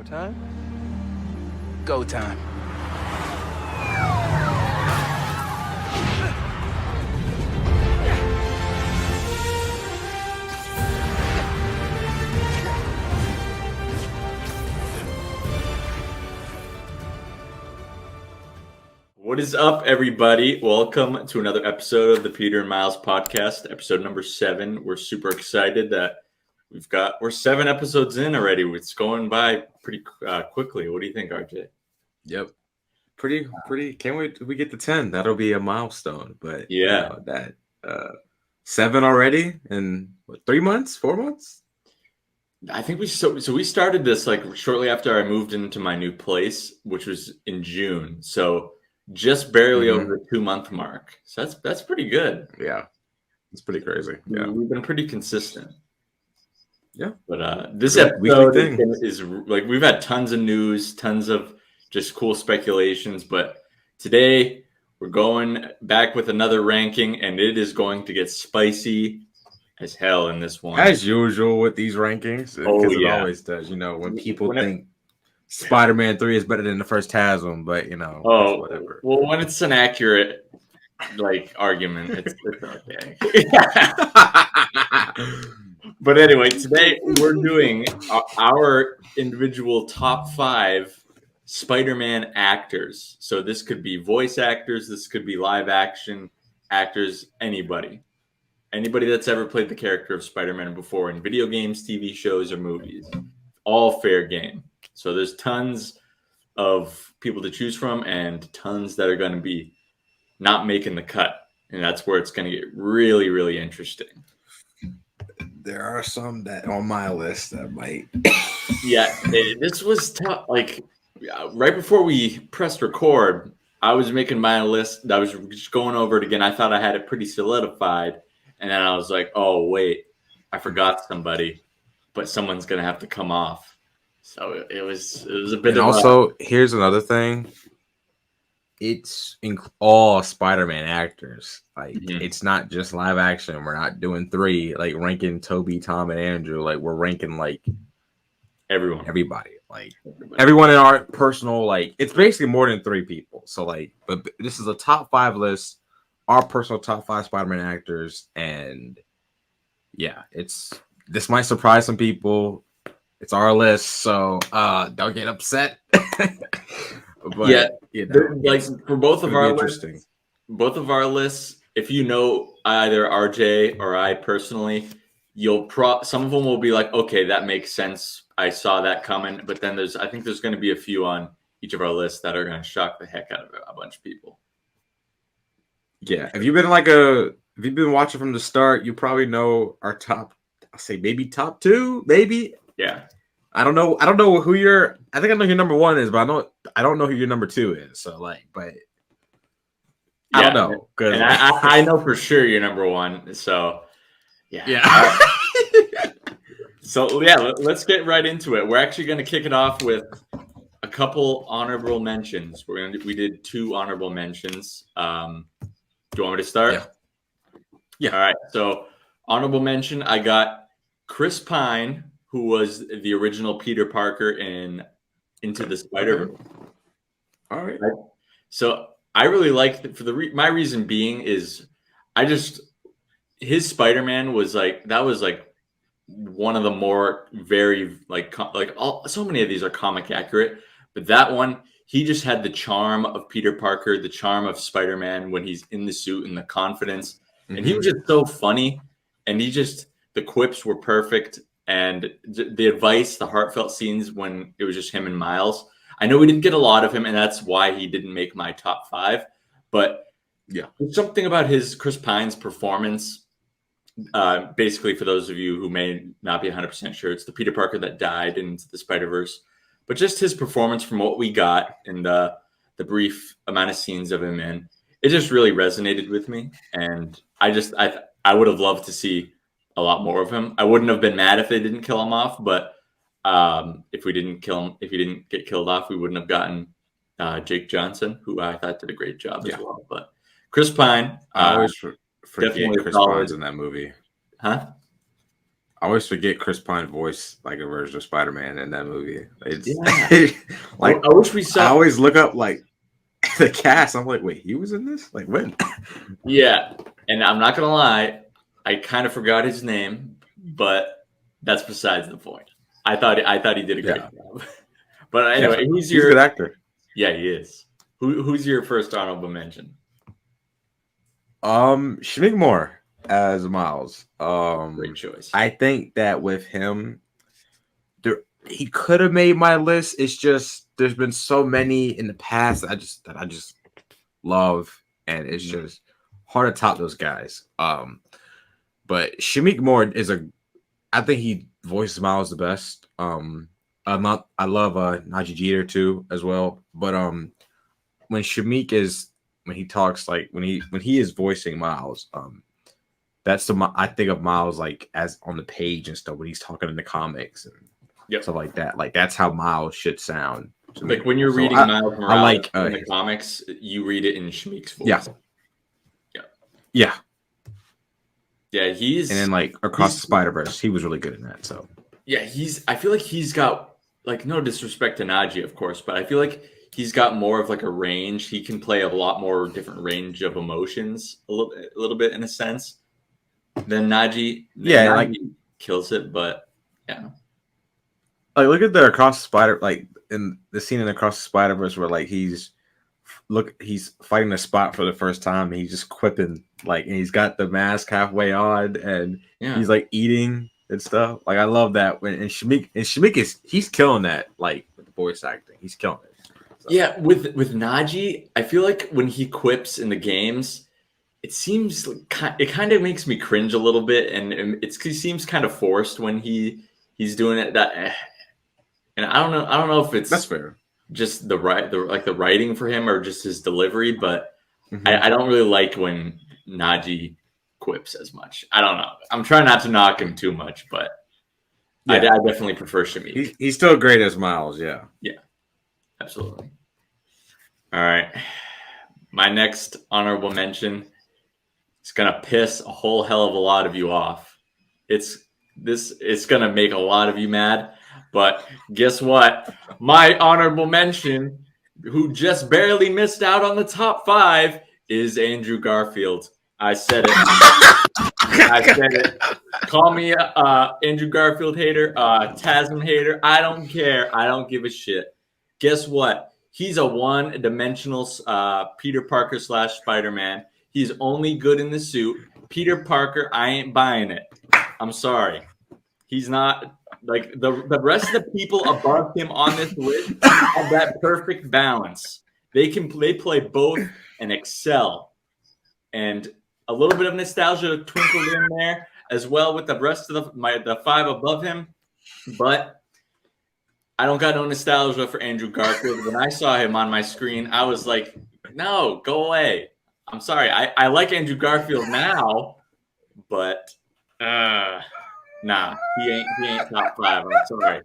time? Go time. What is up, everybody? Welcome to another episode of the Peter and Miles podcast, episode number 7. We're super excited that we're 7 episodes in already. It's going by pretty quickly. What do you think, RJ? Yep. Pretty. Can't wait till we get to 10. That'll be a milestone. But yeah, that 7 already in 3 months, 4 months? I think we started this like shortly after I moved into my new place, which was in June. So just barely over the 2-month mark. So that's pretty good. Yeah. It's pretty crazy. Yeah. We've been pretty consistent. Yeah. But this episode is like, we've had tons of news, tons of just cool speculations. But today we're going back with another ranking, and it is going to get spicy as hell in this one. As usual with these rankings. Because it always does. You know, when people think Spider-Man 3 is better than the first Hasm, but whatever. Well, when it's an accurate argument, it's okay. But anyway, today we're doing our individual top 5 Spider-Man actors. So this could be voice actors, this could be live action actors, anybody that's ever played the character of Spider-Man before in video games, TV shows, or movies. All fair game. So there's tons of people to choose from and tons that are going to be not making the cut. And that's where it's going to get really, really interesting. There are some that on my list that might. Yeah, this was tough. Right before we pressed record, I was making my list. I was just going over it again. I thought I had it pretty solidified. And then I was like, oh, wait, I forgot somebody. But someone's going to have to come off. So it was a bit. And also, here's another thing. It's all Spider-Man actors. It's not just live action. We're not doing 3 ranking Toby, Tom, and Andrew. We're ranking everybody. Everyone in our personal it's basically more than 3 people. So but this is a top 5 list. Our personal top 5 Spider-Man actors, and yeah, this might surprise some people. It's our list, so don't get upset. But yeah, for both of our lists, if you know either RJ or I personally, some of them will be like, okay, that makes sense. I saw that coming. But then I think there's going to be a few on each of our lists that are going to shock the heck out of a bunch of people. Yeah, if you've been watching from the start, you probably know our top. I'll say maybe top 2, maybe. Yeah. I don't know who I think I know who your number 1 is, but I don't know who your number 2 is. So but I don't know. And I know for sure you're number 1. So yeah. So yeah, let's get right into it. We're actually going to kick it off with a couple honorable mentions. We did 2 honorable mentions. Do you want me to start? Yeah. All right. So honorable mention, I got Chris Pine, who was the original Peter Parker in Into the Spider-Verse. All right. So I really liked it. My reason being is his Spider-Man was one of the more very so many of these are comic accurate, but that one, he just had the charm of Peter Parker, the charm of Spider-Man when he's in the suit and the confidence. Mm-hmm. And he was just so funny, and the quips were perfect. And the advice, the heartfelt scenes when it was just him and Miles. I know we didn't get a lot of him, and that's why he didn't make my top 5. But yeah, there's something about Chris Pine's performance. Basically, for those of you who may not be 100% sure, it's the Peter Parker that died in the Spider-Verse. But just his performance from what we got in the brief amount of scenes of him in, it just really resonated with me. And I would have loved to see a lot more of him. I wouldn't have been mad if they didn't kill him off, but if he didn't get killed off, we wouldn't have gotten Jake Johnson, who I thought did a great job as well. But Chris Pine, I always forget Chris Pine's in that movie. Huh? I always forget Chris Pine voiced like a version of Spider-Man in that movie. It's Yeah. like I wish we I saw. always look up like the cast. I'm like, wait, he was in this? Like when? Yeah, and I'm not gonna lie, I kind of forgot his name, but that's besides the point. I thought he did a great Yeah. job. But anyway, Yeah. who's He's a good your? actor. Yeah, he is. Who's your first honorable mention? Shamik Moore as Miles. Great choice. I think that with him, he could have made my list. It's just there's been so many in the past that I just love, and it's just hard to top those guys. But Shamik Moore I think he voices Miles the best. I love Najee Jeter too as well. But when he talks, like when he is voicing Miles, that's I think of Miles like as on the page and stuff when he's talking in the comics and stuff like that. Like that's how Miles should sound. Like when you're reading Miles Morales in the comics, you read it in Shamik's voice. Yeah. He's and then like Across the Spider-Verse, he was really good in that. So yeah, I feel like he's got, like, no disrespect to Najee, of course, but I feel like he's got more of like a range. He can play a lot more different range of emotions, a little bit in a sense, than Najee. Yeah, Najee like kills it, but yeah. Like look at the Across the Spider, like in the scene in Across the Spider-Verse where like he's fighting a spot for the first time and he's just quipping, like, and he's got the mask halfway on and he's like eating and stuff. Like I love that when Shamik he's killing that, like with the voice acting. He's killing it. So. Yeah, with Najee, I feel like when he quips in the games, it seems it kind of makes me cringe a little bit, and he seems kind of forced when he's doing it. And I don't know if it's that's fair. Just the writing for him or just his delivery, but I don't really like when Najee quips as much. I don't know. I'm trying not to knock him too much, but I definitely prefer Shamik. He's still great as Miles. Yeah. Absolutely. All right. My next honorable mention is going to piss a whole hell of a lot of you off. It's going to make a lot of you mad, but guess what? My honorable mention, who just barely missed out on the top 5, is Andrew Garfield. I said it. Call me Andrew Garfield hater, Tasman hater. I don't care. I don't give a shit. Guess what? He's a one-dimensional Peter Parker / Spider-Man. He's only good in the suit. Peter Parker, I ain't buying it. I'm sorry. He's not, like, the rest of the people above him on this list have that perfect balance. They play both and excel. And a little bit of nostalgia twinkled in there as well with the rest of the 5 above him. But I don't got no nostalgia for Andrew Garfield. When I saw him on my screen, I was like, no, go away. I'm sorry. I like Andrew Garfield now, but nah, he ain't top 5. I'm sorry.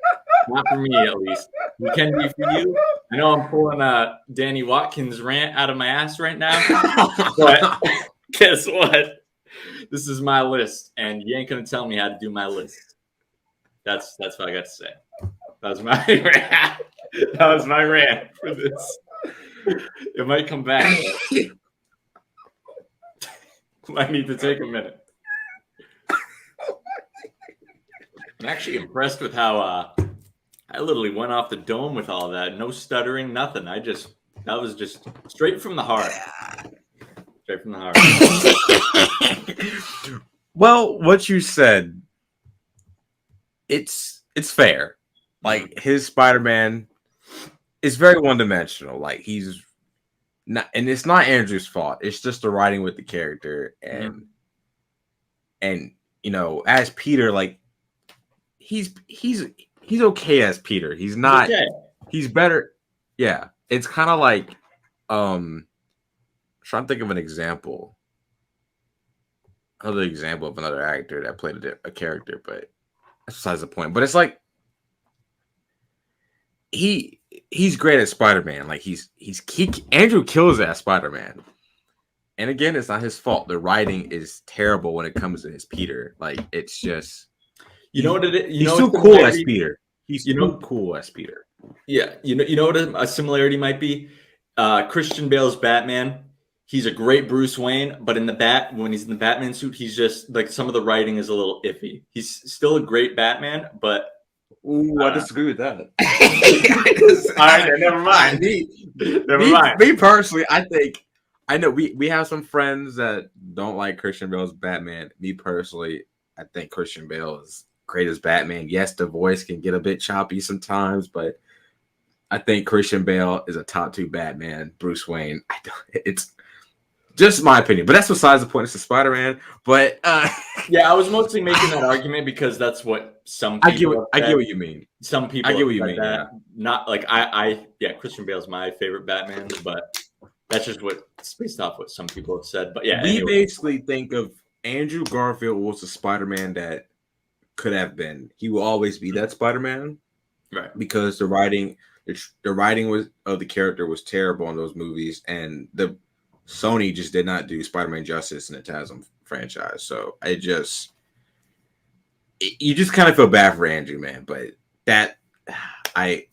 Not for me, at least. He can be for you. I know I'm pulling a Danny Watkins rant out of my ass right now, but guess what? This is my list, and you ain't gonna tell me how to do my list. That's what I got to say. That was my rant. That was my rant for this. It might come back. Might need to take a minute. I'm actually impressed with how I literally went off the dome with all that. No stuttering, nothing. That was just straight from the heart. Straight from the heart. Well, what you said, it's fair. Like his Spider-Man is very one-dimensional. Like he's not, and it's not Andrew's fault. It's just the writing with the character, and you know, as Peter, like he's okay as Peter. He's not. Okay. He's better. Yeah, it's kind of like I'm trying to think of an example. Another example of another actor that played a character, but that's besides the point. But it's like he's great at Spider-Man. Like Andrew kills at Spider-Man. And again, it's not his fault. The writing is terrible when it comes to his Peter. Like it's just You know what it is? You He's know too what cool as similarity- Peter. He's You know- too cool as Peter. Yeah, you know what a similarity might be? Christian Bale's Batman. He's a great Bruce Wayne, but when he's in the Batman suit, he's just like some of the writing is a little iffy. He's still a great Batman, but Ooh, I disagree with that. all right, never mind. Me personally, I know we have some friends that don't like Christian Bale's Batman. Me personally, I think Christian Bale is great as Batman. Yes, the voice can get a bit choppy sometimes, but I think Christian Bale is a top 2 Batman. Bruce Wayne, it's just my opinion, but that's besides the point. It's a Spider-Man, but yeah, I was mostly making that argument because that's what some people I get what you mean. Some people I get what you have mean. said that. Yeah. Not like yeah, Christian Bale's my favorite Batman, but that's just it's based off what some people have said. But yeah, We anyway. basically think of Andrew Garfield was the Spider-Man that could have been. He will always be that Spider-Man, Right? because the writing was of the character was terrible in those movies, and the Sony just did not do Spider-Man justice in the TASM franchise. So you just kind of feel bad for Andrew, man. But that I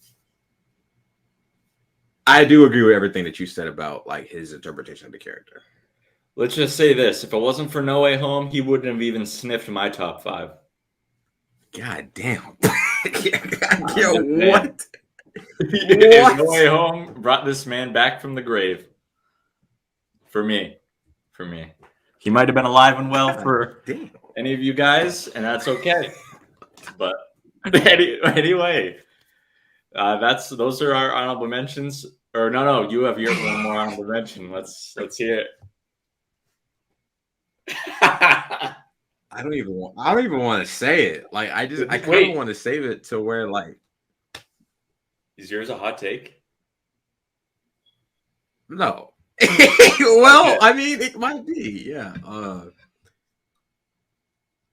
do agree with everything that you said about like his interpretation of the character. Let's just say this: if it wasn't for No Way Home, he wouldn't have even sniffed my top 5. God damn. Yo, what? No Way Home brought this man back from the grave. For me. He might have been alive and well for any of you guys, and that's okay. But anyway, those are our honorable mentions. Or no, you have your one more honorable mention. Let's hear it. I don't even want to say it. Like I kind of want to save it to where like. Is yours a hot take? No. Well, Okay. I mean, it might be. Yeah.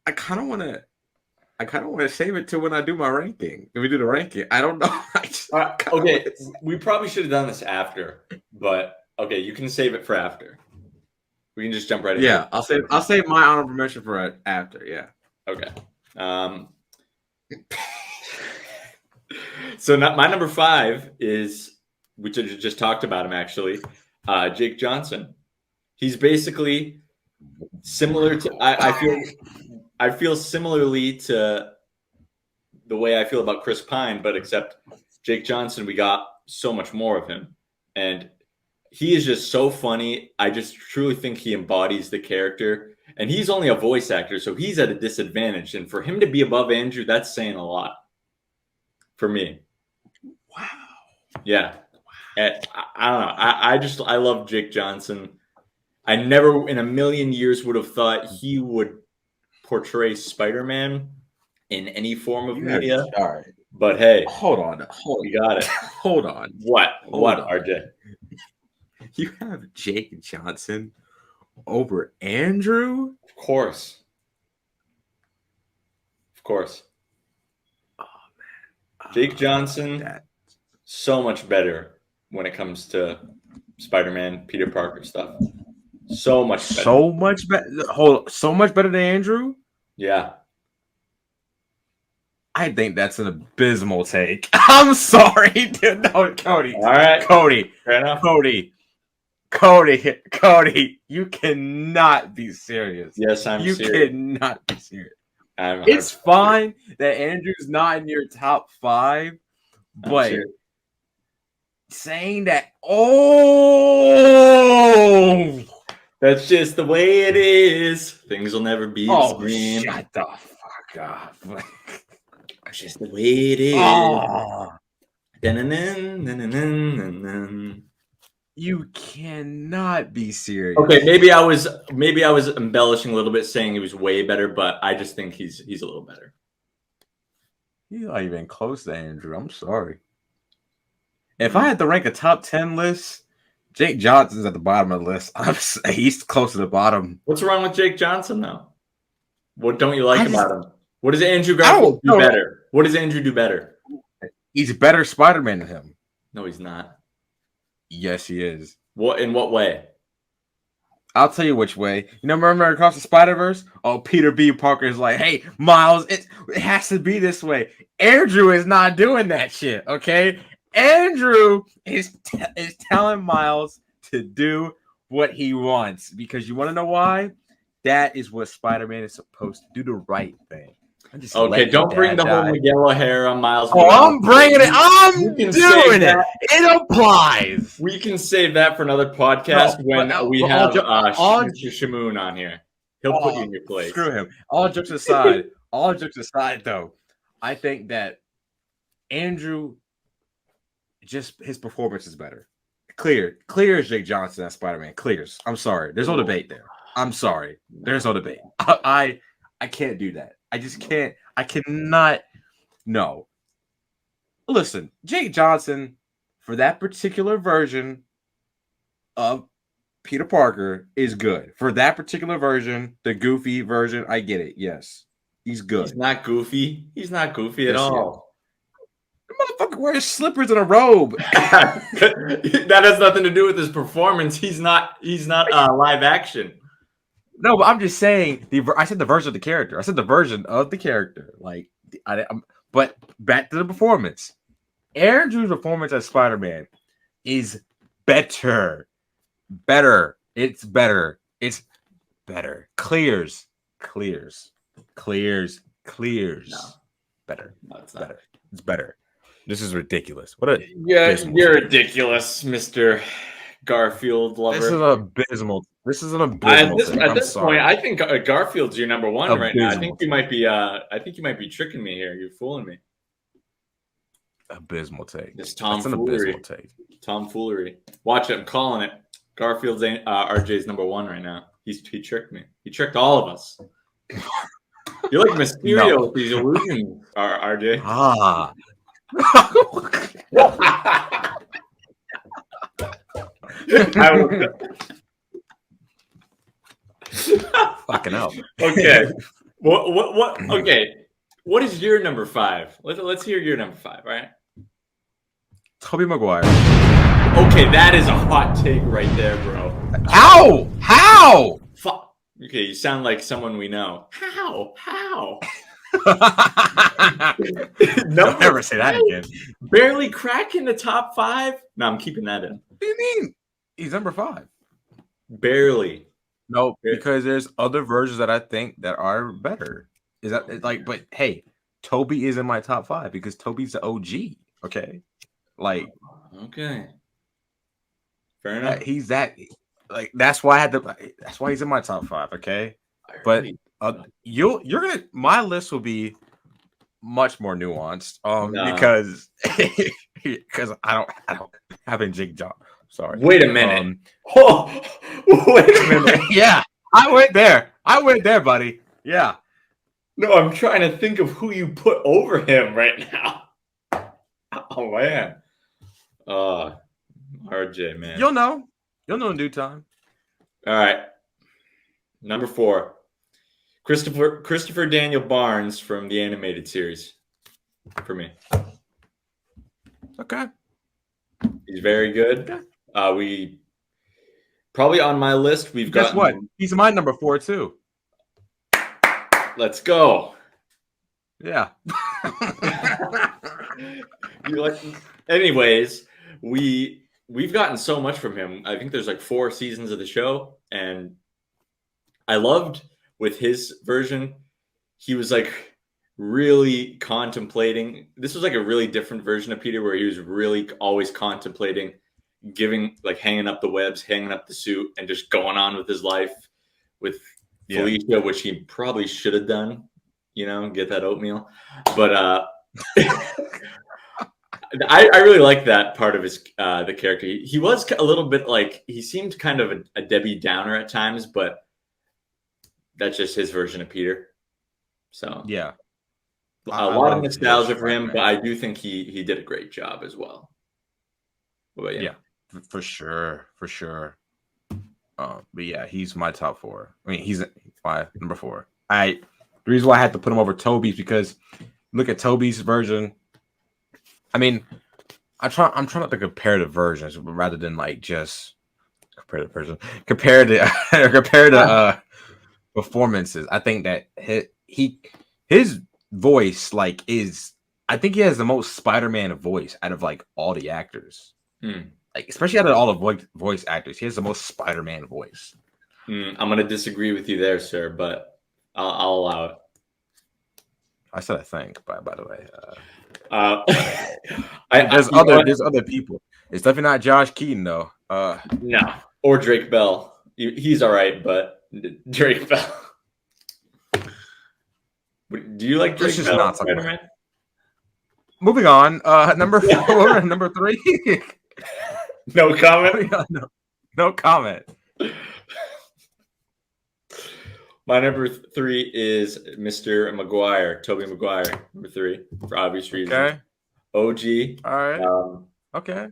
I kind of want to save it to when I do my ranking. When we do the ranking, I don't know. Okay, we probably should have done this after, but okay, you can save it for after. We can just jump right in. Yeah, I'll save my honorable mention for after. Yeah. Okay. So my number 5 is, we just talked about him actually, Jake Johnson. He's basically similar to I feel similarly to the way I feel about Chris Pine, but except Jake Johnson, we got so much more of him, and he is just so funny. I just truly think he embodies the character, and he's only a voice actor, so he's at a disadvantage. And for him to be above Andrew, that's saying a lot for me. Wow. Yeah. And I don't know. I love Jake Johnson. I never in a million years would have thought he would portray Spider-Man in any form of media. All right. But hey, Hold on. you got it. Hold on. What? Hold What, on. RJ? You have Jake Johnson over Andrew? Of course. Oh man. Jake Johnson, so much better when it comes to Spider-Man, Peter Parker stuff. So much better. So much better. So much better than Andrew? Yeah. I think that's an abysmal take. I'm sorry, dude. No, Cody. All right. Cody. Fair enough. Cody, you cannot be serious. Yes, I'm you serious. cannot be serious. It's fine that Andrew's not in your top 5, but saying that, that's just the way it is. Things will never be the same. Shut the fuck up. That's just the way it is. Dun-dun-dun-dun-dun-dun-dun. You cannot be serious. Okay, maybe I was embellishing a little bit, saying he was way better, but I just think he's a little better. You're not even close to Andrew. I'm sorry. If I had to rank a top 10 list, Jake Johnson's at the bottom of the list. He's close to the bottom. What's wrong with Jake Johnson, though? What don't you like about him? What does Andrew Garfield do better? What does Andrew do better? He's a better Spider-Man than him. No, he's not. Yes, he is. What? In what way? I'll tell you which way. You know, remember Across the Spider-Verse? Oh, Peter B. Parker is like, hey, Miles, it has to be this way. Andrew is not doing that shit, okay? Andrew is telling Miles to do what he wants because you want to know why? That is what Spider-Man is supposed to do, the right thing. Okay, don't bring the whole Miguel O'Hara, Miles. Oh, I'm bringing it. I'm can doing it. It applies. We can save that for another podcast when we have Mr. Shamoon on here. He'll put you in your place. Screw him. All jokes aside, though, I think that Andrew, just his performance is better. Clear as Jake Johnson as Spider-Man. Clears. I'm sorry. There's no debate there. I'm sorry. There's no debate. I can't do that. I just can't. I cannot. No. Listen, Jake Johnson, for that particular version of Peter Parker, is good. For that particular version, the goofy version, I get it. Yes. He's good. He's not goofy. He's not goofy at all. The motherfucker wears slippers and a robe. That has nothing to do with his performance. He's not live action. No, but I'm just saying. I said the version of the character. I said the version of the character. Like, but back to the performance. Andrew's performance as Spider-Man is better. Better. It's better. It's better. Clears. No. Better. No, it's not. Better. It's better. This is ridiculous. What a you're ridiculous, Mr. Garfield lover. This is abysmal. This is an abysmal thing. At this point, I think Garfield's your number one right now. I think you might be tricking me here. You're fooling me. Abysmal take. It's tomfoolery. Tomfoolery. Watch it. I'm calling it. Garfield's RJ's number one right now. He tricked me. He tricked all of us. You're like Mysterio with these illusions, RJ. Fucking hell. Okay. What? Okay. What is your number 5? Let's hear your number 5. Right. Tobey Maguire. Okay, that is a hot take right there, bro. How? Fuck. Okay, you sound like someone we know. How? Don't ever say that again. Barely cracking the top 5? No, I'm keeping that in. What do you mean? He's number 5. Barely. No, because there's other versions that I think that are better. Is that like? But hey, Toby is in my top 5 because Toby's the OG. Okay, like okay, fair enough. He's that. Like that's why I had to. That's why he's in my top 5. Okay, but you're gonna. My list will be much more nuanced. Because I don't have a Jake Job. Sorry. Wait a minute. Wait a minute. Yeah, I went there, buddy. Yeah. No, I'm trying to think of who you put over him right now. Oh man. RJ, man. You'll know in due time. All right. Number 4. Christopher Daniel Barnes from the animated series. For me. Okay. He's very good. We probably on my list. We've got. Guess what? He's my number 4 too. Let's go. Yeah. Anyways, we've gotten so much from him. I think there's like 4 seasons of the show, and I loved with his version. He was like really contemplating. This was like a really different version of Peter, where he was really always contemplating, hanging up the webs, hanging up the suit, and just going on with his life with Felicia, which he probably should have done, get that oatmeal. But I really like that part of his the character. He was a little bit like, he seemed kind of a Debbie Downer at times, but that's just his version of Peter. So yeah, a lot of nostalgia for him, but I do think he did a great job as well. But yeah, for sure. But yeah, he's my top 4. I mean, he's my number 4. The reason why I had to put him over Toby's because look at Toby's version. I mean, I'm trying not to compare the versions rather than like just compared to performances. I think that his voice I think he has the most Spider-Man voice out of like all the actors. Like especially out of all the voice actors, he has the most Spider-Man voice. I'm gonna disagree with you there, sir, but I'll allow it. I said I think, by the way. There's other people. It's definitely not Josh Keaton though. No, or Drake Bell. He's all right, but Drake Bell. Do you like Drake Bell? Not Spider-Man? Moving on. Number 4, number 3. No comment. No comment. My number 3 is Mr. Maguire, Tobey Maguire. Number 3, for obvious reasons. Okay. OG. All right. Okay.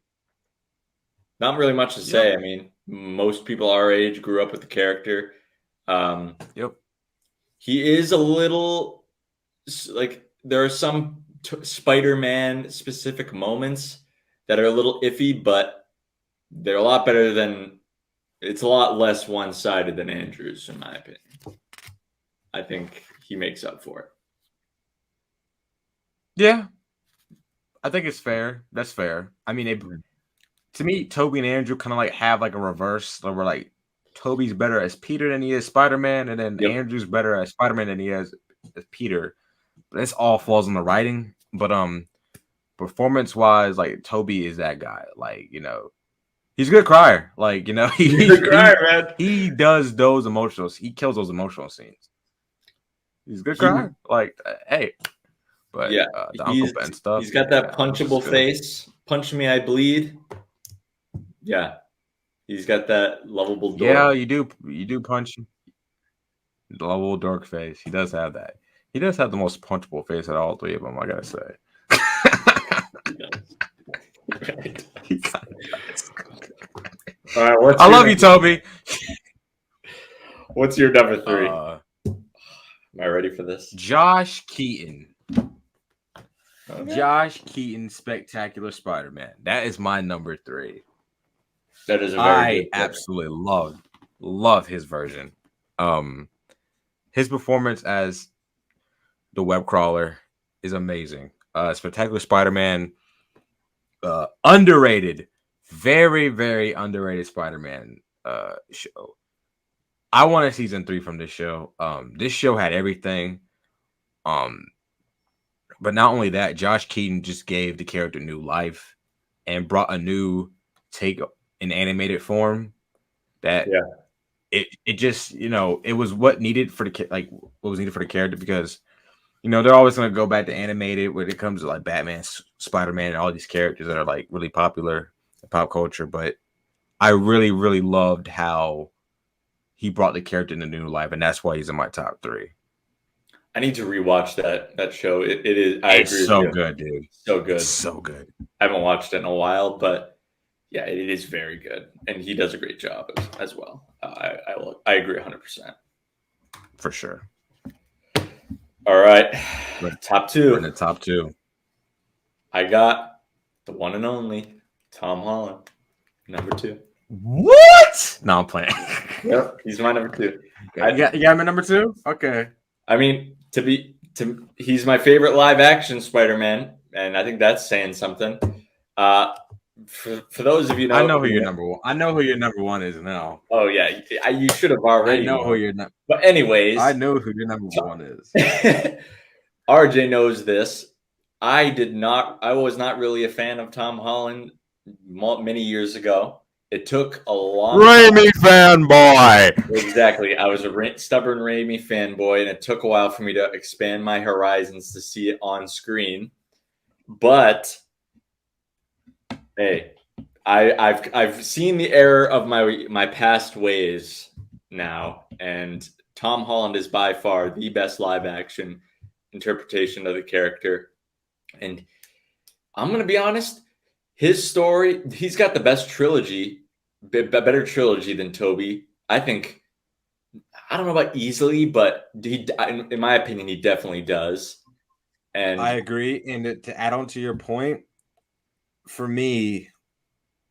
Not really much to say. I mean, most people our age grew up with the character. Yep. He is a little like there are some Spider-Man specific moments that are a little iffy, but they're a lot better than. It's a lot less one-sided than Andrew's, in my opinion. I think he makes up for it. Yeah, I think it's fair. That's fair. I mean, to me, Tobey and Andrew kind of like have like a reverse. Where like Tobey's better as Peter than he is Spider-Man, and then Andrew's better as Spider-Man than he is as Peter. This all falls on the writing, but performance-wise, like Tobey is that guy. Like he's a good crier. Like he's a good crier, man. He does those emotional. He kills those emotional scenes. He's a good crier. Like hey. But yeah, the Uncle Ben stuff. He's got that punchable face. Punch me, I bleed. Yeah, he's got that lovable. Dork. Yeah, you do punch. The lovable dork face. He does have that. He does have the most punchable face out of all 3 of them. I gotta say. He does. All right, I love you, Tobey. What's your number 3? Am I ready for this? Josh Keaton. Okay. Josh Keaton, Spectacular Spider-Man. That is my number 3. That is a very I absolutely love his version. His performance as the web crawler is amazing. Spectacular Spider-Man, underrated, very, very underrated Spider-Man show. I want a season 3 from this show. This show had everything. But not only that, Josh Keaton just gave the character new life and brought a new take in animated form. That it just it was what needed for what was needed for the character, because they're always going to go back to animated when it comes to like Batman, Spider-Man, and all these characters that are like really popular in pop culture. But I really, really loved how he brought the character into new life, and that's why he's in my top 3. I need to rewatch that show. It is. It's so good, dude. So good. So good. I haven't watched it in a while, but yeah, it is very good, and he does a great job as well. I agree 100%. For sure. All right, top 2. We're in the top 2. I got the one and only Tom Holland, number 2. What? No, I'm playing. Yep, he's my number 2. You got my number 2? Okay. I mean, he's my favorite live action Spider-Man, and I think that's saying something. For those of you I know who your number 1. I know who your number 1 is now. Oh yeah, you should have already. I know who your number. But anyways, I know who your number 1 is. RJ knows this. I was not really a fan of Tom Holland many years ago. It took a long Raimi fanboy. Exactly. I was a stubborn Raimi fanboy, and it took a while for me to expand my horizons to see it on screen. But hey, I've seen the error of my past ways now, and Tom Holland is by far the best live action interpretation of the character. And I'm gonna be honest, his story, he's got the best trilogy. Better trilogy than Tobey. I think, I don't know about easily, but in my opinion, he definitely does. And I agree. And to add on to your point, for me,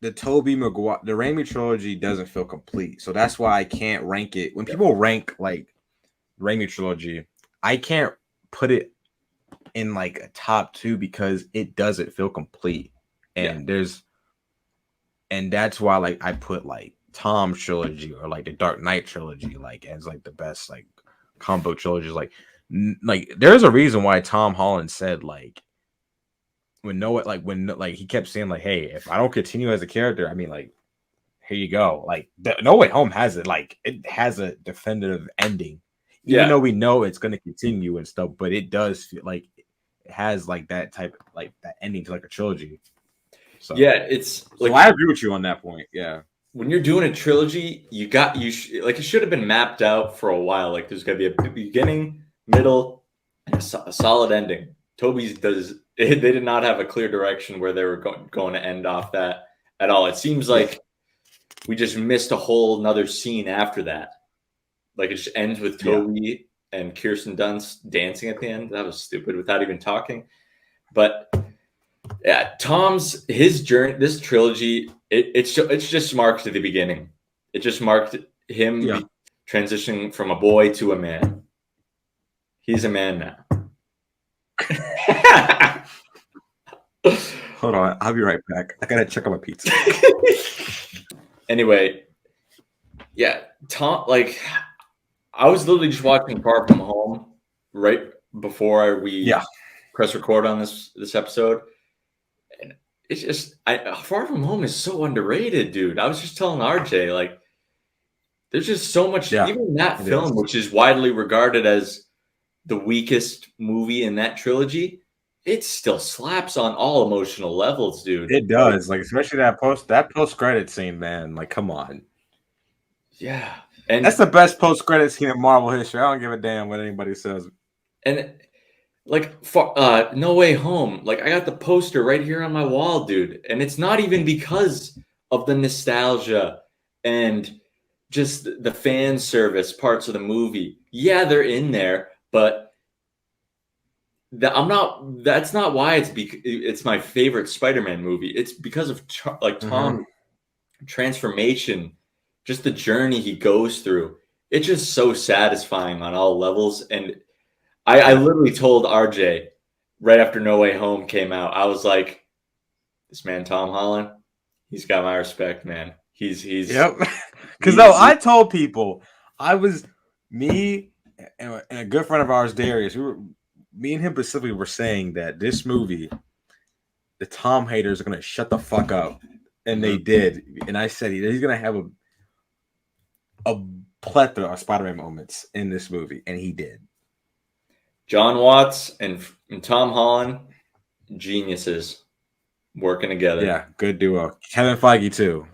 the Tobey Maguire, the Raimi trilogy doesn't feel complete. So that's why I can't rank it. When people rank like Raimi trilogy, I can't put it in like a top 2 because it doesn't feel complete. And that's why like I put like Tom trilogy or like the Dark Knight trilogy like as like the best like combo trilogies. Like there's a reason why Tom Holland said like when he kept saying like, hey, if I don't continue as a character, I mean like here you go. Like No Way Home has it, like it has a definitive ending. Even though we know it's gonna continue and stuff, but it does feel like it has like that type like that ending to like a trilogy. So yeah, it's like I agree with you on that point. Yeah. When you're doing a trilogy, like it should have been mapped out for a while. Like there's gonna be a beginning, middle, and a solid ending. Toby's they did not have a clear direction where they were going to end off that at all. It seems like we just missed a whole another scene after that. Like it just ends with Toby and Kirsten Dunst dancing at the end. That was stupid without even talking. But yeah, his journey, this trilogy, it's just marked at the beginning. It just marked him transitioning from a boy to a man. He's a man now. Hold on, I'll be right back. I gotta check on my pizza. Anyway, yeah, Tom. Like, I was literally just watching Far From Home right before we press record on this episode. It's just Far From Home is so underrated, dude. I was just telling RJ, like, there's just so much. Even that film, which is widely regarded as the weakest movie in that trilogy, it still slaps on all emotional levels, dude. It does, like especially that post credit scene, man. Like, come on. Yeah, and that's the best post credit scene in Marvel history. I don't give a damn what anybody says. And like No Way Home, like I got the poster right here on my wall, dude, and it's not even because of the nostalgia and just the fan service parts of the movie. Yeah, they're in there, but that's not why it's my favorite Spider-Man movie. It's because of Tom's transformation, just the journey he goes through. It's just so satisfying on all levels. And I literally told RJ right after No Way Home came out, I was like, this man, Tom Holland, he's got my respect, man. He's yep. Because I told people, me and a good friend of ours, Darius, me and him specifically were saying that this movie, the Tom haters are going to shut the fuck up. And they did. And I said he's going to have a plethora of Spider-Man moments in this movie. And he did. John Watts and Tom Holland, geniuses working together. Yeah, good duo. Kevin Feige too.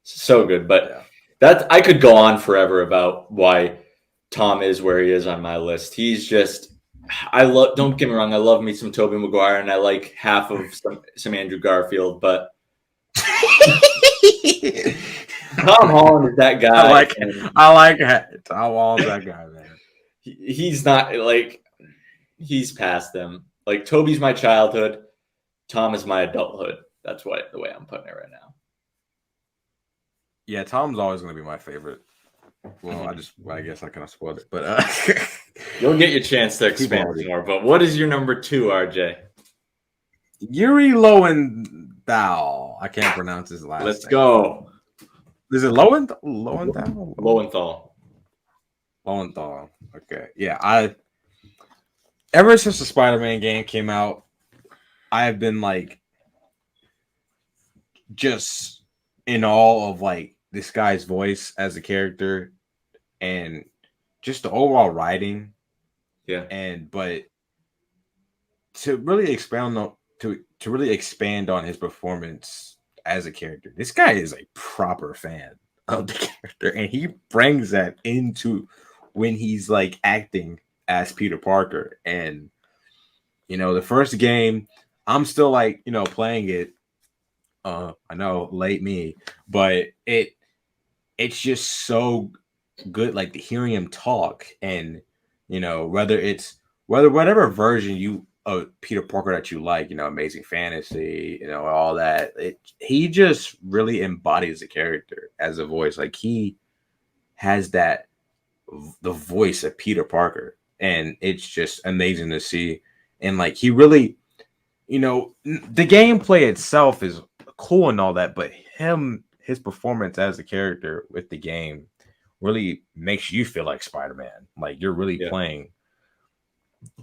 So good. But I could go on forever about why Tom is where he is on my list. He's just, don't get me wrong, I love me some Tobey Maguire and I like half of some Andrew Garfield, but Tom Holland is that guy. I like Tom Holland's that guy, man. He's not like, he's past them. Like Tobey's my childhood. Tom is my adulthood. That's the way I'm putting it right now. Yeah, Tom's always going to be my favorite. Well, I guess I kind of spoiled it, but you'll get your chance to expand more. But what is your number 2, RJ? Yuri Lowenthal. I can't pronounce his last name. Let's go. Is it Lowenthal? Lowenthal. Okay. Yeah, ever since the Spider-Man game came out, I have been like just in awe of like this guy's voice as a character and just the overall writing. Yeah. But to really expand on his performance as a character, this guy is a proper fan of the character, and he brings that into when he's like acting as Peter Parker. And the first game, I'm still like playing it. I know, late me, but it's just so good, like hearing him talk, and whether whatever version a Peter Parker that you like, Amazing Fantasy, all that. He just really embodies the character as a voice. Like he has the voice of Peter Parker, and it's just amazing to see. And like he really, the gameplay itself is cool and all that, but his performance as a character with the game really makes you feel like Spider-Man. Like you're really playing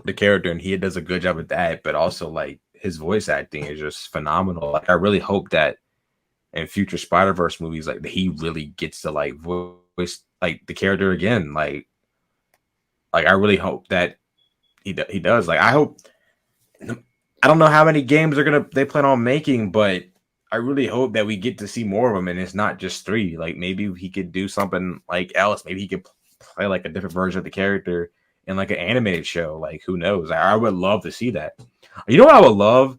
the character, and he does a good job at that. But also, like his voice acting is just phenomenal. Like I really hope that in future Spider-Verse movies, like he really gets to like voice like the character again. Like I really hope that he does. Like I hope. I don't know how many games they plan on making, but I really hope that we get to see more of them, and it's not just 3. Like maybe he could do something like else. Maybe he could play like a different version of the character in like an animated show. Like who knows? I would love to see that. You know what I would love?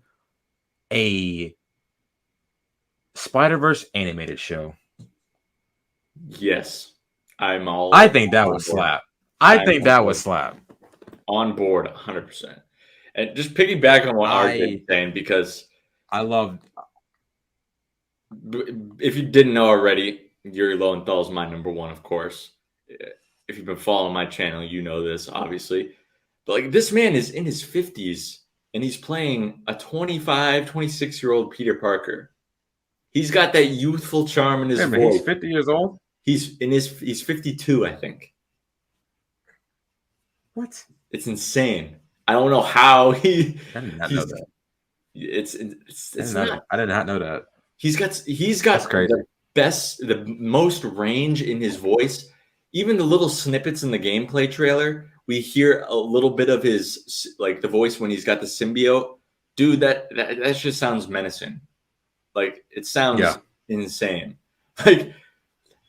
A Spider-Verse animated show. Yes, I think that would slap. I think that would slap. On board, 100%. And just piggyback on what RJ was saying, because I love. If you didn't know already, Yuri Lowenthal is my number 1, of course. If you've been following my channel, you know this, obviously. But like this man is in his 50s, and he's playing a 25, 26-year-old Peter Parker. He's got that youthful charm in his voice. He's 50 years old? He's 52, I think. What? It's insane. I don't know how he. I did not know that. It's not. I did not know that. He's got the most range in his voice. Even the little snippets in the gameplay trailer, we hear a little bit of his like the voice when he's got the symbiote. Dude, that just sounds menacing. Like it sounds insane. Like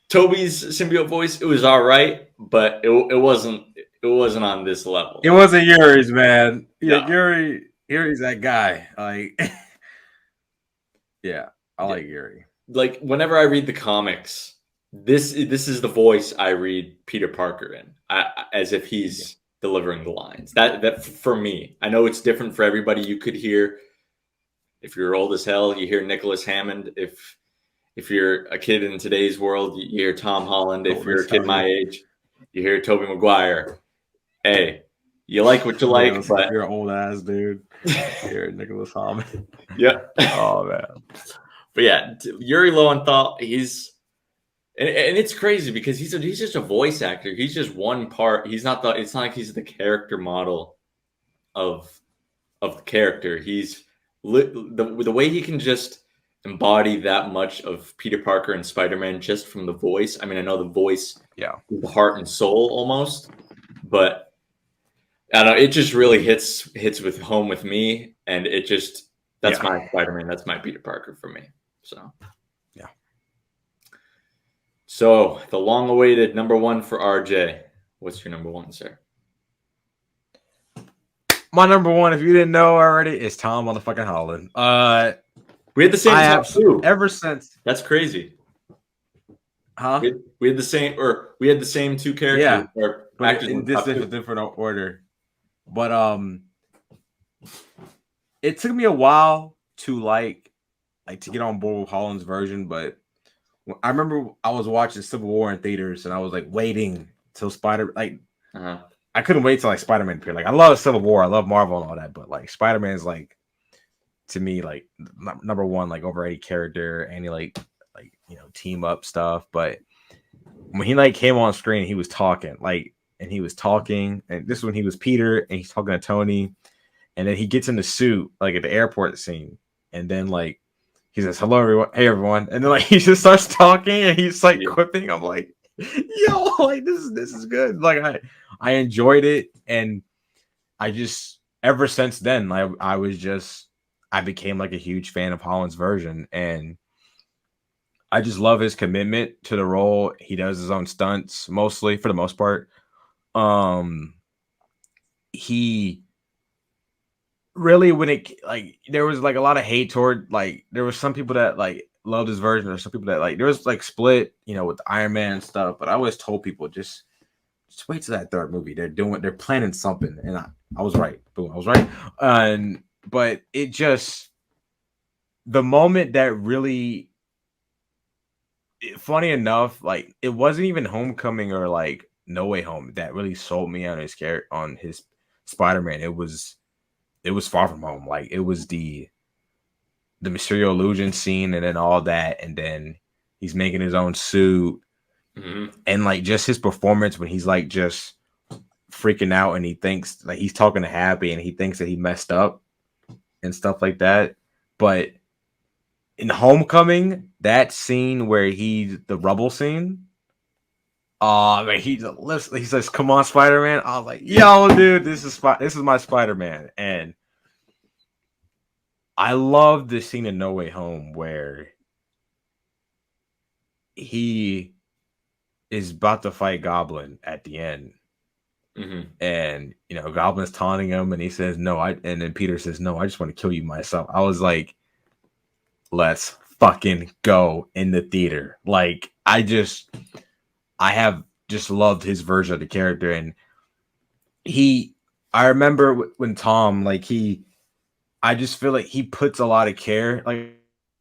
Toby's symbiote voice, it was all right, but it wasn't on this level. It wasn't Yuri's, man. Yeah, No. Yuri's that guy. Like, yeah, I like Yuri. Like whenever I read the comics, this is the voice I read Peter Parker in, as if he's delivering the lines. That for me, I know it's different for everybody. You could hear, if you're old as hell, you hear Nicholas Hammond. If you're a kid in today's world, you hear Tom Holland. If you're a kid my age, you hear Tobey Maguire. Hey, you like what you like, but you're an old ass dude. You're Nicholas Hammond. Yeah. Oh man. But yeah, Yuri Lowenthal, he's and it's crazy because he's just a voice actor. He's just one part. It's not like he's the character model of the character. He's the way he can just embody that much of Peter Parker and Spider-Man just from the voice. I mean, I know the voice, the heart and soul almost, but I don't know. It just really hits with home with me, and it just that's my Spider-Man. That's my Peter Parker for me. So yeah. So the long-awaited number 1 for RJ. What's your number 1, sir? My number 1, if you didn't know already, is Tom motherfucking Holland. We had the same tattoo ever since. That's crazy. Huh? We had the same 2 characters. Yeah, or but in this different order. But it took me a while to like to get on board with Holland's version. But I remember I was watching Civil War in theaters, and I was like waiting till I couldn't wait till like Spider-Man appeared. Like I love Civil War, I love Marvel and all that, but like Spider-Man's like to me like number 1, like over any character, any like team up stuff. But when he like came on screen, he was talking and this is when he was Peter and he's talking to Tony, and then he gets in the suit like at the airport scene, and then like he says hello everyone, hey everyone, and then like he just starts talking and he's like quipping. I'm like, yo, like this is good. Like I enjoyed it, and I just ever since then I became like a huge fan of Holland's version, and I just love his commitment to the role. He does his own stunts mostly, for the most part. He really, when it like there was like a lot of hate toward, like there was some people that like loved his version, or some people that like there was like split, with Iron Man and stuff. But I always told people just wait till that 3rd movie. They're planning something, and I was right. Boom, I was right. And but it just the moment that really funny enough, like it wasn't even Homecoming or like No Way Home that really sold me on his character on his Spider-Man. It was Far From Home. Like it was the Mysterio illusion scene and then all that, and then he's making his own suit and like just his performance when he's like just freaking out and he thinks like he's talking to Happy and he thinks that he messed up and stuff like that. But in Homecoming, that scene where he's the rubble scene, oh man, he says, "Come on, Spider-Man." I was like, "Yo, dude, this is my Spider-Man," and I love the scene in No Way Home where he is about to fight Goblin at the end. And Goblin's taunting him, and he says, "No, and then Peter says, "No, I just want to kill you myself." I was like, "Let's fucking go in the theater!" Like, I have just loved his version of the character, and I remember when Tom, like I just feel like he puts a lot of care, like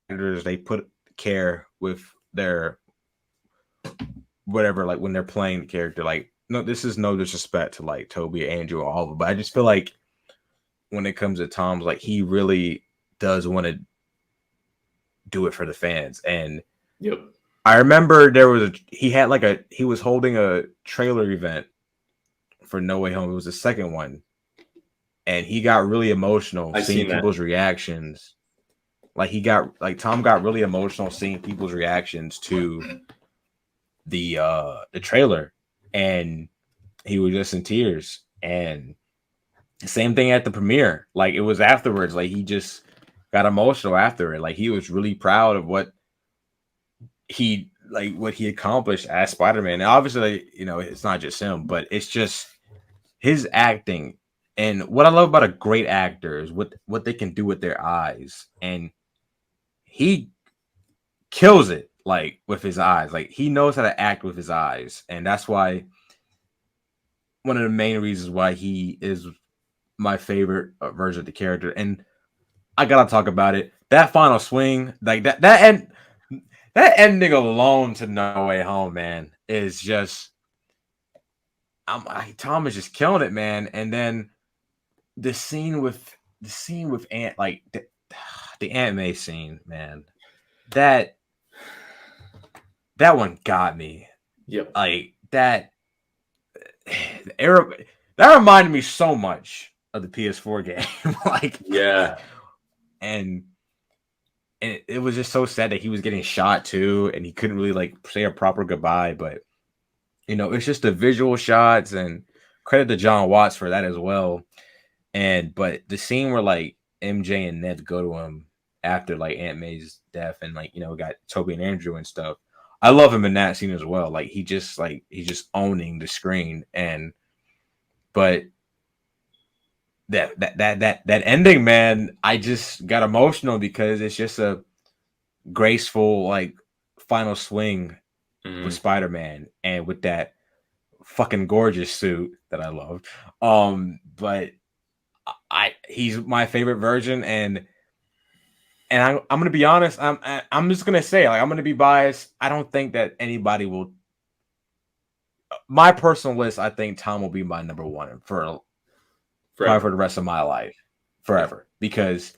they put care with their whatever, like when they're playing the character, like. No, this is no disrespect to like Toby or Andrew or Oliver, but I just feel like when it comes to Tom's, like he really does want to do it for the fans. And I remember he was holding a trailer event for No Way Home. It was the second one, and he got really emotional seeing people's reactions. Like Tom got really emotional seeing people's reactions to the trailer. And he was just in tears. And same thing at the premiere. Like it was afterwards. Like he just got emotional after it. Like he was really proud of what he accomplished as Spider-Man. And obviously, it's not just him, but it's just his acting. And what I love about a great actor is what they can do with their eyes. And he kills it. Like with his eyes, like he knows how to act with his eyes, and that's why one of the main reasons why he is my favorite version of the character. And I gotta talk about it. That final swing, like that ending alone to No Way Home, man, is just Tom is just killing it, man. And then the scene with Aunt, like the Aunt May scene, man, that one got me. Yep. Like that era, that reminded me so much of the PS4 game. Like, yeah. And it was just so sad that he was getting shot too, and he couldn't really like say a proper goodbye. But it's just the visual shots, and credit to John Watts for that as well. But the scene where like MJ and Ned go to him after like Aunt May's death, and like got Toby and Andrew and stuff. I love him in that scene as well. Like he's just owning the screen, but that ending, man, I just got emotional because it's just a graceful like final swing with Spider-Man and with that fucking gorgeous suit that I love. But he's my favorite version, and I'm gonna be honest. I'm just gonna say, like, I'm gonna be biased. I don't think that anybody will. My personal list, I think Tom will be my number one for the rest of my life, forever. Because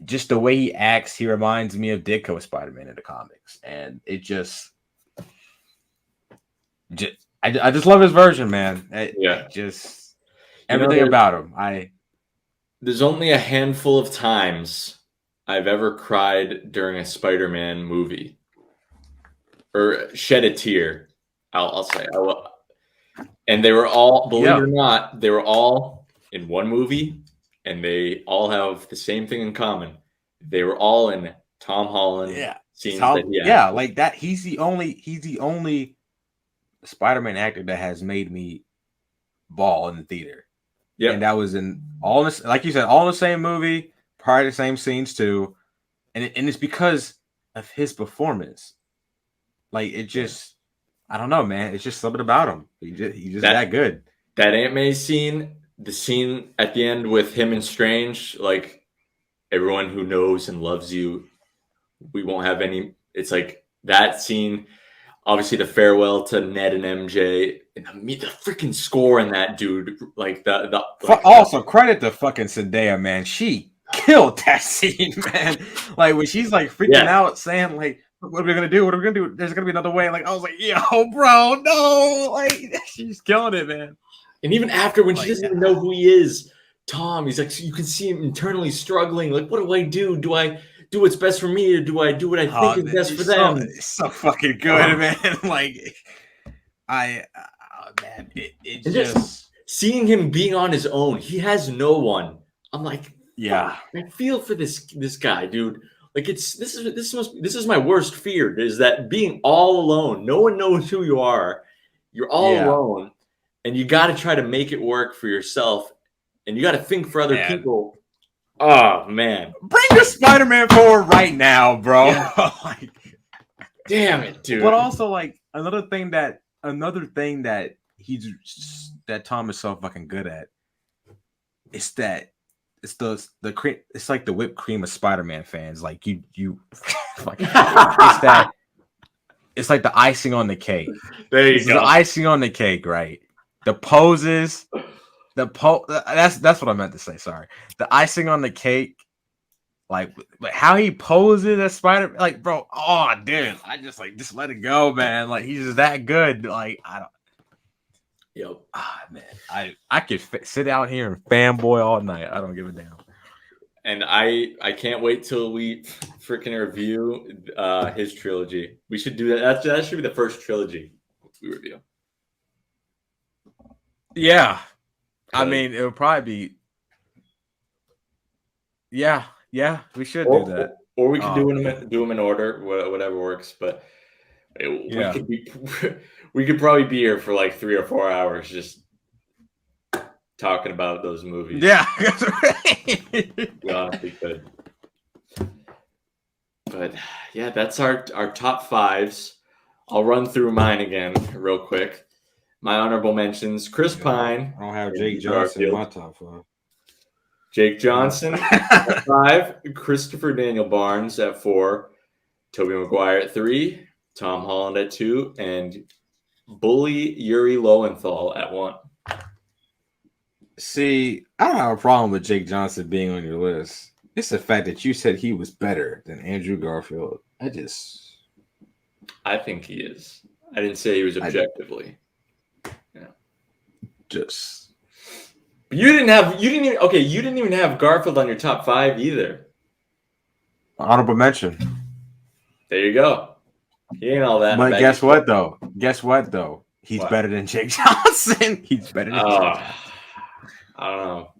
just the way he acts, he reminds me of Ditko Spider-Man in the comics, and it just I just love his version, man. Just everything about him. There's only a handful of times I've ever cried during a Spider-Man movie or shed a tear. I'll say, and they were all, believe it or not, they were all in one movie, and they all have the same thing in common. They were all in Tom Holland scenes. Like that. He's the only Spider-Man actor that has made me bawl in the theater. Yeah, and that was in all this, like you said, all in the same movie, probably the same scenes too, and it's because of his performance. Like it just, I don't know, man. It's just something about him. He's just that good. That Aunt May scene, the scene at the end with him and Strange, like everyone who knows and loves you, we won't have any. It's like that scene. Obviously, the farewell to Ned and MJ, and the freaking score in that, dude. Like also credit to fucking Zendaya, man. She killed that scene, man. Like when she's like freaking out, saying like, "What are we gonna do? What are we gonna do? There's gonna be another way." Like I was like, "Yo, bro, no!" Like she's killing it, man. And even after when she doesn't even know who he is, Tom, he's like, you can see him internally struggling. Like, what do I do? Do I do what's best for me, or do I do what I think is best for them? It's so fucking good, man. Like, man, it just seeing him being on his own. He has no one. I'm like, yeah, I feel for this guy, dude. Like, this is my worst fear, is that being all alone. No one knows who you are. You're all alone, and you got to try to make it work for yourself, and you got to think for other people. Oh man, bring the Spider-Man forward right now, bro. Yeah. Like, damn it, dude. But also, like another thing that Tom is so fucking good at is that it's it's like the whipped cream of Spider-Man fans. Like you like, it's like the icing on the cake. There you go. The icing on the cake, right? The poses. That's what I meant to say. Sorry. The icing on the cake, like how he poses as Spider, like bro. Oh, dude, I just let it go, man. Like he's just that good. Like I don't. Yep. Man, I could sit out here and fanboy all night. I don't give a damn. And I can't wait till we freaking review his trilogy. We should do that. That should be the first trilogy we review. Yeah. I mean, it would probably be. Yeah, we should do that. Or we could do them in order, whatever works. But we could probably be here for like 3 or 4 hours just talking about those movies. Yeah, we honestly could. But yeah, that's our top fives. I'll run through mine again real quick. My honorable mentions: Chris Pine. I don't have Jake Johnson in my top 5. Jake Johnson at 5. Christopher Daniel Barnes at 4. Tobey Maguire at 3. Tom Holland at 2. And Bully Yuri Lowenthal at 1. See, I don't have a problem with Jake Johnson being on your list. It's the fact that you said he was better than Andrew Garfield. I think he is. I didn't say he was objectively. You didn't even have Garfield on your top 5 either. Honorable mention. There you go. He ain't all that. But guess what though? He's better than Jake Johnson. He's better than Jake Johnson. I don't know.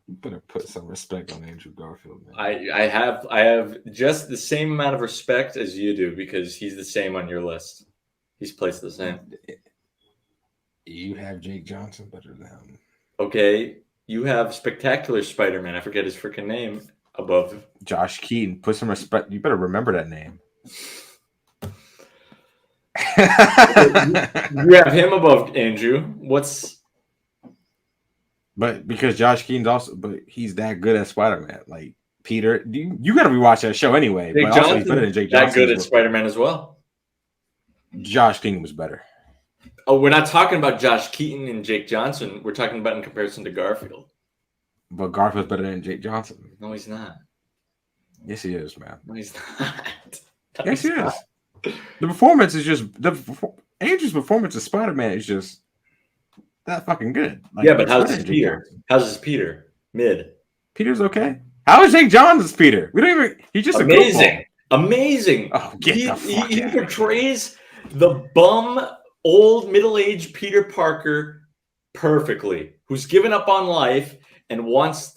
You better put some respect on Andrew Garfield, man. I have just the same amount of respect as you do, because he's the same on your list. He's placed the same. You have Jake Johnson better than him. Okay, you have Spectacular Spider-Man. I forget his freaking name above. Josh Keaton. Put some respect. You better remember that name. You have him above Andrew. But because Josh Keaton's he's that good at Spider-Man. Like Peter, you got to rewatch that show anyway. Jake but Johnson, also he's better than Jake Johnson. That good at Spider-Man as well. Josh Keaton was better. Oh, we're not talking about Josh Keaton and Jake Johnson. We're talking about in comparison to Garfield. But Garfield's better than Jake Johnson. No, he's not. Yes, he is, man. No, he's not. Yes, he is. The performance is just Andrew's performance as Spider-Man is just that fucking good. Like, yeah, but how's his Peter? How's his Peter? Mid. Peter's okay. How is Jake Johnson's Peter? We don't even. He's just amazing. Amazing. Oh, get the fuck he portrays the bum, old, middle-aged Peter Parker perfectly, who's given up on life and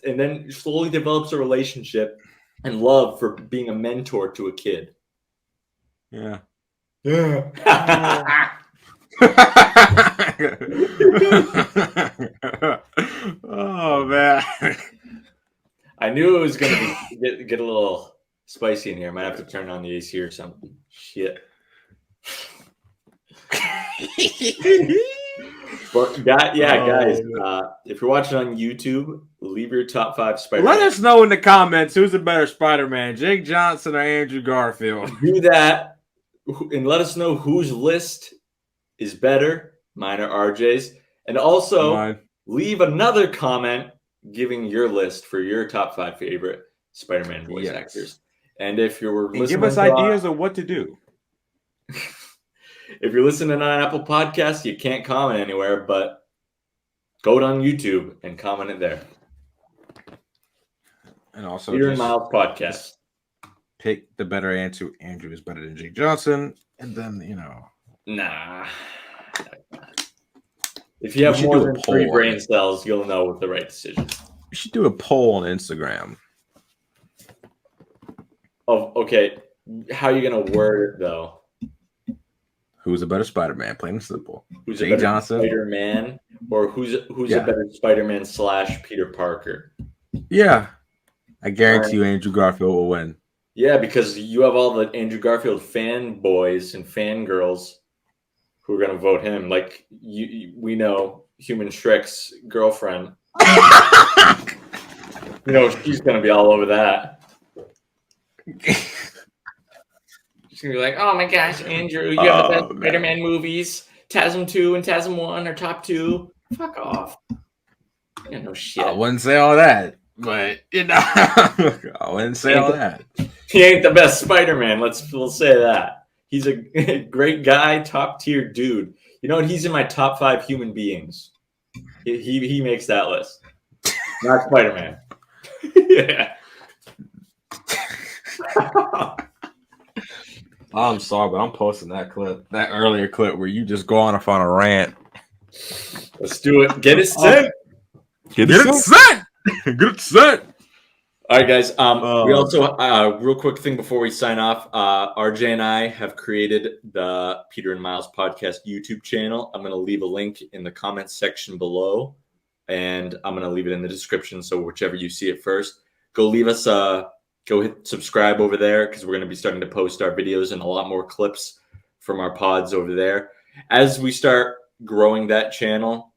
then slowly develops a relationship and love for being a mentor to a kid. Yeah. Oh man. I knew it was gonna get a little spicy in here. I might have to turn on the AC or something. Shit. But guys, man. if you're watching on YouTube, leave your top 5 Spider-Man. Let us know in the comments who's the better Spider-Man, Jake Johnson or Andrew Garfield. Do that and let us know whose list is better, mine or RJ's. And also Mine. leave another comment giving your list for your top 5 favorite Spider-Man voice Yes. actors. And if you're And listening give us to ideas of what to do. if you're listening on Apple Podcasts, you can't comment anywhere, but go on YouTube and comment it there. And also Peter and just Miles Podcast. pick the better answer. Andrew is better than Jake Johnson. And then, Nah. If you have should more do a than 3 poll. brain cells, you'll know what the right decision. we should do a poll on Instagram. Oh, okay. How are you gonna word it though? Who's a better Spider-Man? Plain and simple. Who's Jake a better Johnson. Spider-Man, or who's Yeah. a better Spider-Man / Peter Parker? Yeah. I guarantee you Andrew Garfield will win. Yeah, because you have all the Andrew Garfield fanboys and fangirls who are gonna vote him. Like we know Human Shrek's girlfriend. She's gonna be all over that. She's gonna be like, "Oh my gosh, Andrew, you have the best Spider-Man movies. TASM 2 and TASM 1 are top 2. Fuck off." You know shit. I wouldn't say all that, but I wouldn't say all that. He ain't the best Spider-Man. We'll say that. He's a great guy, top tier dude. You know what? He's in my top 5 human beings. He makes that list. Not Spider-Man. Yeah. I'm sorry, but I'm posting that earlier clip where you just go on a rant. Let's do it. Get it sent. Get it set. Get it set. All right, guys. We also real quick thing before we sign off. RJ and I have created the Peter and Miles Podcast YouTube channel. I'm going to leave a link in the comments section below, and I'm going to leave it in the description. So whichever you see it first, go hit subscribe over there, because we're going to be starting to post our videos and a lot more clips from our pods over there. As we start growing that channel,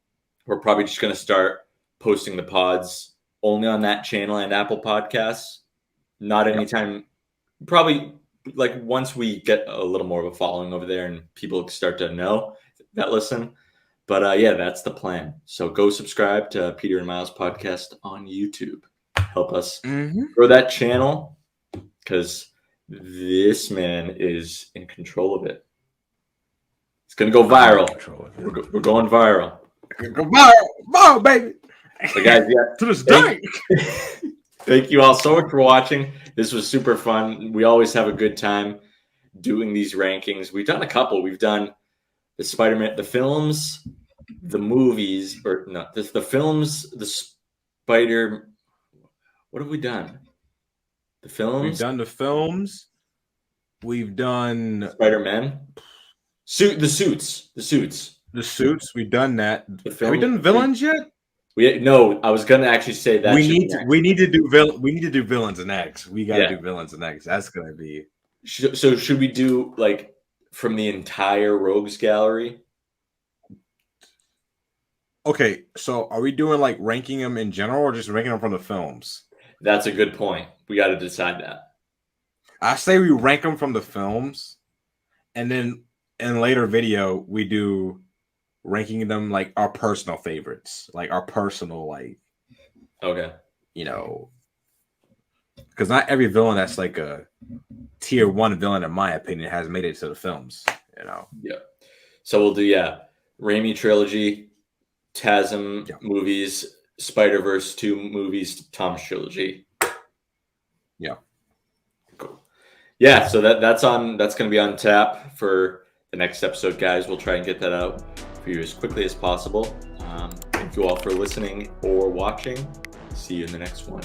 we're probably just going to start posting the pods only on that channel and Apple Podcasts. Not anytime, probably like once we get a little more of a following over there and people start to know that listen. But yeah, that's the plan. So go subscribe to Peter and Miles Podcast on YouTube. Help us grow that channel, because this man is in control of it. It's going to go viral. We're going viral. Go viral, baby. So guys, yeah. To this day. Thank you all so much for watching. This was super fun. We always have a good time doing these rankings. We've done a couple. We've done the Spider-Man, the films, the movies, or no, the films, the Spider. What have we done? The films. We've done the films. We've done Spider-Man. The suits. The suits. We've done that. The Have we done villains yet? No, I was gonna actually say that We need to do villains next. We gotta do villains next. That's gonna be. So should we do like from the entire Rogues Gallery? Okay, so are we doing like ranking them in general, or just ranking them from the films? That's a good point. We got to decide that. I say we rank them from the films, and then in later video we do ranking them like our personal favorites, like our personal Okay. Because not every villain that's like a tier 1 villain, in my opinion, has made it to the films. Yeah. So we'll do Raimi trilogy, TASM movies, Spider-Verse 2 movies, Tom's trilogy. Yeah. Cool. Yeah, so that's going to be on tap for the next episode, guys. We'll try and get that out for you as quickly as possible. Thank you all for listening or watching. See you in the next one.